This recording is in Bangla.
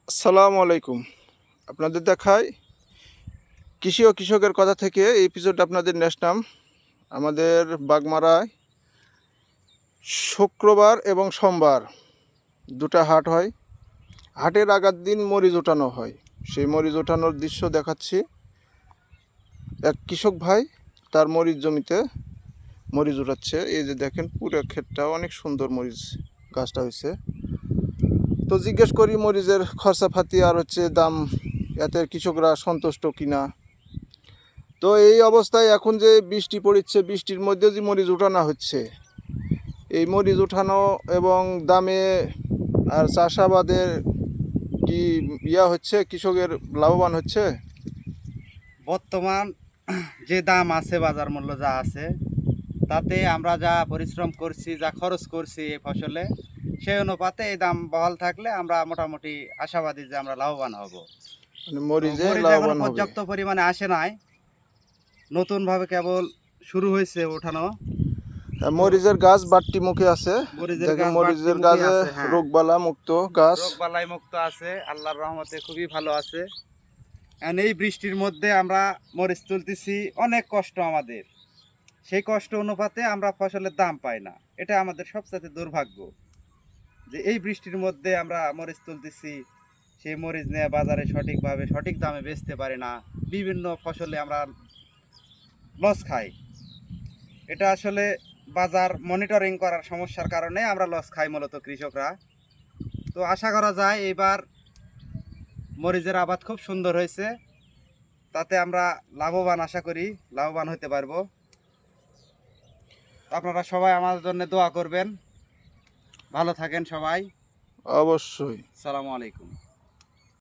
আসসালামু আলাইকুম। আপনাদের দেখায় কৃষি ও কৃষকের কথা থেকে এই এপিসোড আপনাদের নিয়ে আসলাম। আমাদের বাগমারায় শুক্রবার এবং সোমবার দুটা হাট হয়। হাটের আগার দিন মরিচ ওঠানো হয়। সেই মরিচ ওঠানোর দৃশ্য দেখাচ্ছি। এক কৃষক ভাই তার মরিচ জমিতে মরিচ উঠাচ্ছে। এই যে দেখেন পুরো ক্ষেতটা অনেক সুন্দর মরিচ গাছটা হয়েছে। তো জিজ্ঞেস করি মরিচের খরচাপাতি আর দাম, এতে কৃষকরা সন্তুষ্ট কিনা। তো এই অবস্থায় এখন যে বৃষ্টি পড়ছে, বৃষ্টির মধ্যে যে মরিচ উঠানো হচ্ছে, এই মরিচ উঠানো এবং দামে আর চাষাবাদের কি হচ্ছে, কৃষকের লাভবান হচ্ছে? বর্তমান যে দাম আছে, বাজার মূল্য যা আছে, তাতে আমরা যা পরিশ্রম করছি, যা খরচ করছি এই ফসলে, সেই অনুপাতে এই দাম বহাল থাকলে আমরা মোটামুটি আশাবাদী যে আমরা লাভবান হব। মানে তো মরিচে মরিচ এখনো লাভবান হবে। পর্যাপ্ত পরিমাণে আসে নাই, নতুনভাবে কেবল শুরু হয়েছে ওঠানো। তো মরিচের গাছ বাড়তি মুখে আছে। মরিচের দেখেন গাছ বাড়তি মরিচের মুখে গাছে আছে, হ্যাঁ, রোগবালা মুক্ত গাছ। রোগ বালাই মুক্ত আছে, আল্লাহর রহমতে খুবই ভালো আছে। এখন এই বৃষ্টির মধ্যে আমরা মরিচ তুলতেছি, অনেক কষ্ট আমাদের। সেই কষ্ট অনুপাতে আমরা ফসলের দাম পাই না, এটা আমাদের সবচেয়ে দুর্ভাগ্য যে এই বৃষ্টির মধ্যে আমরা মরিচ তুলতেছি, সেই মরিচ নিয়ে বাজারে সঠিকভাবে সঠিক দামে বেচতে পারি না, বিভিন্ন ফসলে আমরা লস খাই। এটা আসলে বাজার মনিটরিং করার সমস্যার কারণে আমরা লস খাই মূলত কৃষকরা। তো আশা করা যায় এবার মরিচের আবাদ খুব সুন্দর হয়েছে, তাতে আমরা লাভবান আশা করি, লাভবান হতে পারবো। আপনারা সবাই আমার জন্য দোয়া করবেন। ভালো থাকেন সবাই। অবশ্যই। আসসালামু আলাইকুম।